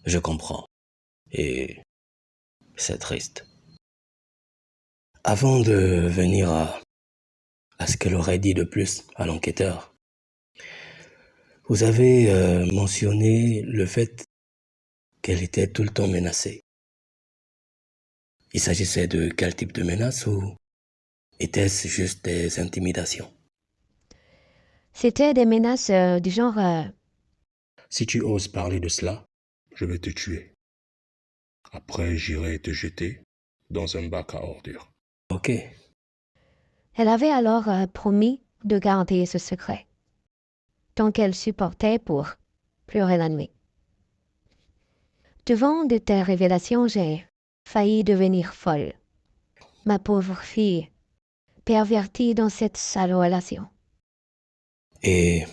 Je comprends. Et c'est triste. Avant de venir à ce qu'elle aurait dit de plus à l'enquêteur, vous avez mentionné le fait qu'elle était tout le temps menacée. Il s'agissait de quel type de menace ou était-ce juste des intimidations? C'était des menaces du genre Si tu oses parler de cela, je vais te tuer. Après, j'irai te jeter dans un bac à ordures. Ok. Elle avait alors promis de garder ce secret, tant qu'elle supportait pour pleurer la nuit. Devant de telles révélations, j'ai failli devenir folle. Ma pauvre fille, pervertie dans cette sale relation. Et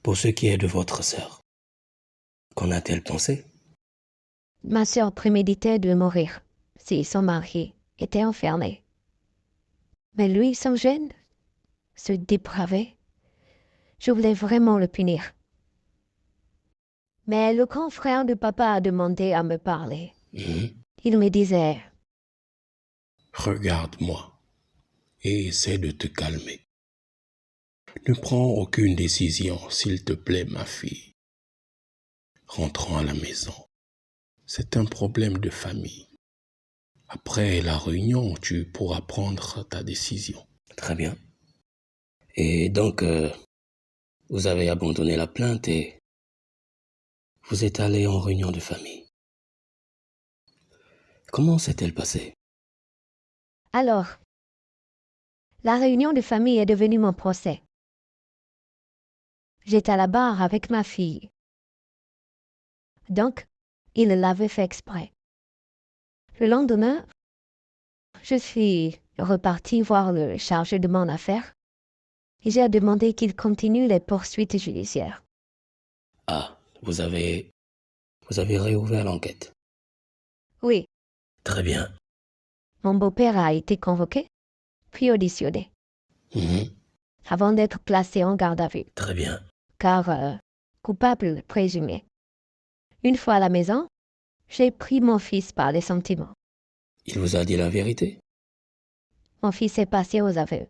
pour ce qui est de votre sœur, qu'en a-t-elle pensé? Ma sœur préméditait de mourir si son mari était enfermé. Mais lui, sans gêne, ce dépravé, je voulais vraiment le punir. Mais le grand frère de papa a demandé à me parler. Il me disait, Regarde-moi et essaie de te calmer. Ne prends aucune décision, s'il te plaît, ma fille. Rentrons à la maison. C'est un problème de famille. Après la réunion, tu pourras prendre ta décision. Très bien. Et donc, vous avez abandonné la plainte et vous êtes allé en réunion de famille. Comment s'est-elle passée? alors, la réunion de famille est devenue mon procès. J'étais à la barre avec ma fille. Donc, il l'avait fait exprès. Le lendemain, je suis repartie voir le chargé de mon affaire et j'ai demandé qu'il continue les poursuites judiciaires. Ah, vous avez réouvert l'enquête. Oui, Très bien. mon beau-père a été convoqué, puis auditionné, Mhm. avant d'être placé en garde à vue, Très bien. car coupable présumé. Une fois à la maison, j'ai pris mon fils par les sentiments. Il vous a dit la vérité? Mon fils est passé aux aveux.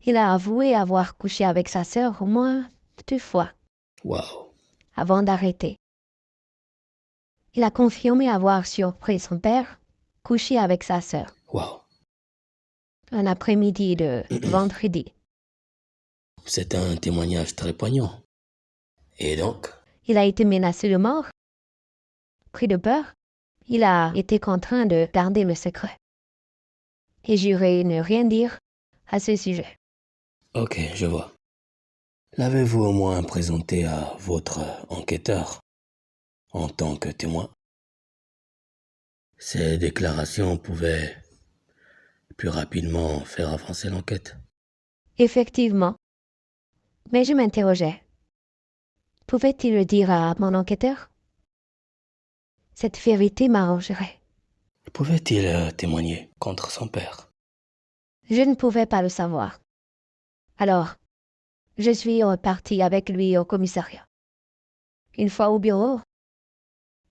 Il a avoué avoir couché avec sa sœur au moins 2 fois, Waouh. avant d'arrêter. Il a confirmé avoir surpris son père couché avec sa sœur, Waouh. un après-midi de vendredi. C'est un témoignage très poignant. Et donc? Il a été menacé de mort. Pris de peur, il a été contraint de garder le secret et juré ne rien dire à ce sujet. Ok, je vois. L'avez-vous au moins présenté à votre enquêteur en tant que témoin? Ces déclarations pouvaient plus rapidement faire avancer l'enquête. Effectivement, mais je m'interrogeais. Pouvait-il le dire à mon enquêteur? Cette vérité m'arrangerait. Pouvait-il témoigner contre son père? Je ne pouvais pas le savoir. Alors, je suis repartie avec lui au commissariat. Une fois au bureau,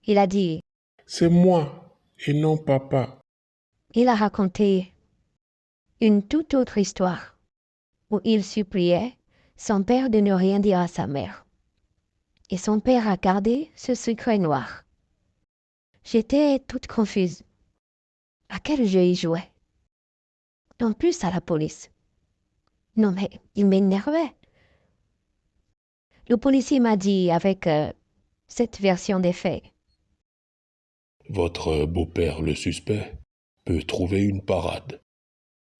il a dit, C'est moi et non papa. il a raconté une toute autre histoire où il suppliait son père de ne rien dire à sa mère. Et son père a gardé ce secret noir. J'étais toute confuse. À quel jeu il jouait? En plus à la police. Non mais il m'énervait. Le policier m'a dit avec cette version des faits. Votre beau-père, le suspect, peut trouver une parade.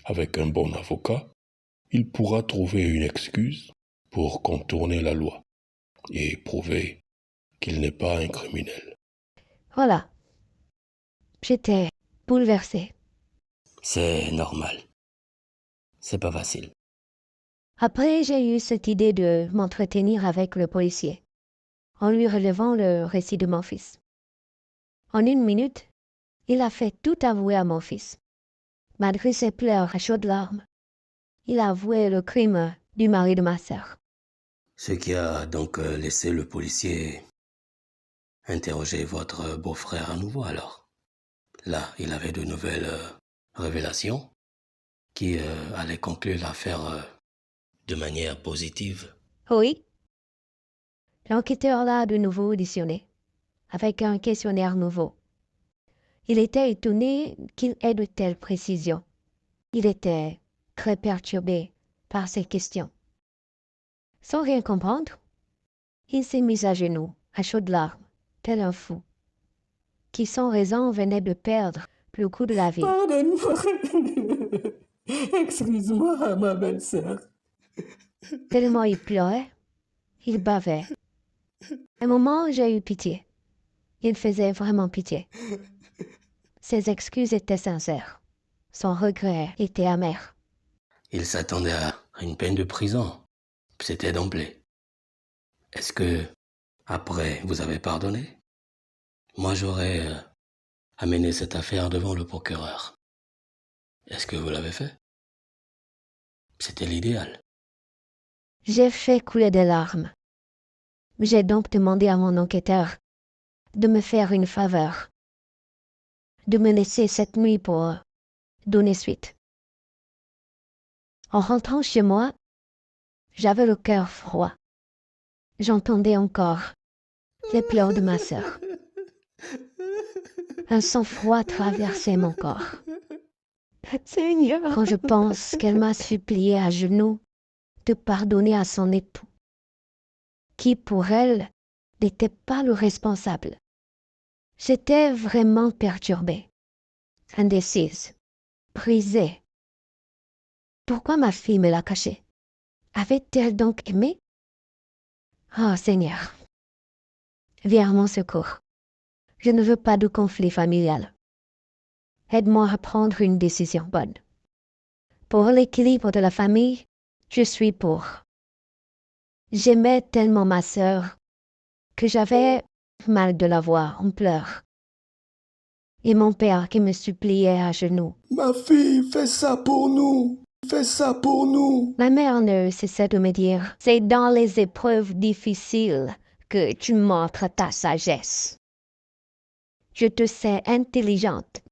Avec un bon avocat, il pourra trouver une excuse pour contourner la loi et prouver qu'il n'est pas un criminel. Voilà. J'étais bouleversée. C'est normal. C'est pas facile. Après, j'ai eu cette idée de m'entretenir avec le policier, en lui relevant le récit de mon fils. En 1 minute, il a fait tout avouer à mon fils. Malgré ses pleurs à chaudes larmes, il a avoué le crime du mari de ma sœur. Ce qui a donc laissé le policier interroger votre beau-frère à nouveau alors. Là, il avait de nouvelles révélations qui allaient conclure l'affaire de manière positive. Oui. L'enquêteur l'a de nouveau auditionné, avec un questionnaire nouveau. Il était étonné qu'il ait de telles précisions. Il était très perturbé par ces questions. Sans rien comprendre, il s'est mis à genoux, à chaudes larmes, tel un fou, qui sans raison venait de perdre le coup de la vie. Pardonne-moi. Excuse-moi, ma belle-sœur. Tellement il pleurait, il bavait. À un moment, j'ai eu pitié. Il faisait vraiment pitié. Ses excuses étaient sincères. Son regret était amer. Il s'attendait à une peine de prison. C'était d'emblée. Est-ce que, après, vous avez pardonné? Moi, j'aurais amené cette affaire devant le procureur. Est-ce que vous l'avez fait? C'était l'idéal. J'ai fait couler des larmes. J'ai donc demandé à mon enquêteur de me faire une faveur, de me laisser cette nuit pour donner suite. En rentrant chez moi, j'avais le cœur froid. J'entendais encore les pleurs de ma sœur. Un sang-froid traversait mon corps. Seigneur. Quand je pense qu'elle m'a supplié à genoux de pardonner à son époux, qui pour elle n'était pas le responsable. J'étais vraiment perturbée, indécise, brisée. Pourquoi ma fille me l'a caché? Avait-elle donc aimé? Oh Seigneur, viens à mon secours. Je ne veux pas de conflit familial. Aide-moi à prendre une décision bonne. Pour l'équilibre de la famille, je suis pour. J'aimais tellement ma sœur que j'avais mal de la voir en pleurs. Et mon père qui me suppliait à genoux. Ma fille, fais ça pour nous. Fais ça pour nous. La mère ne cessait de me dire, c'est dans les épreuves difficiles que tu montres ta sagesse. Je te sais intelligente.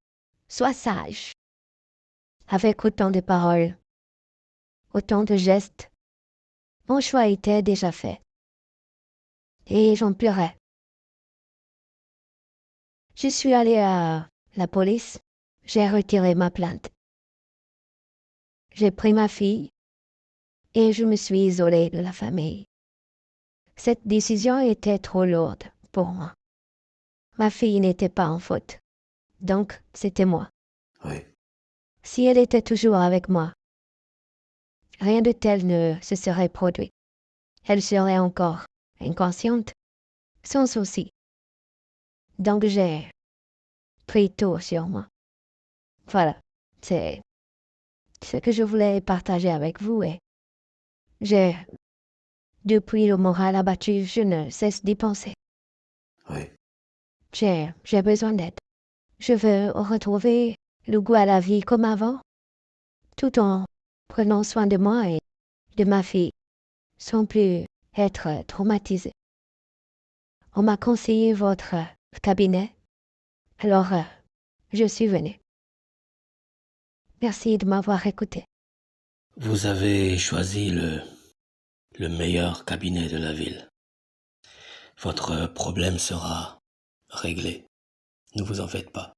Sois sage. Avec autant de paroles, autant de gestes, mon choix était déjà fait. Et j'en pleurais. Je suis allée à la police. J'ai retiré ma plainte. J'ai pris ma fille et je me suis isolée de la famille. Cette décision était trop lourde pour moi. Ma fille n'était pas en faute. Donc, c'était moi. Oui. Si elle était toujours avec moi, rien de tel ne se serait produit. Elle serait encore inconsciente, sans souci. Donc j'ai pris tout sur moi. Voilà, c'est ce que je voulais partager avec vous et depuis le moral abattu, je ne cesse d'y penser. Oui. J'ai besoin d'aide. Je veux retrouver le goût à la vie comme avant, tout en prenant soin de moi et de ma fille, sans plus être traumatisée. On m'a conseillé votre cabinet, alors je suis venue. Merci de m'avoir écouté. Vous avez choisi le meilleur cabinet de la ville. Votre problème sera réglé. Ne vous en faites pas.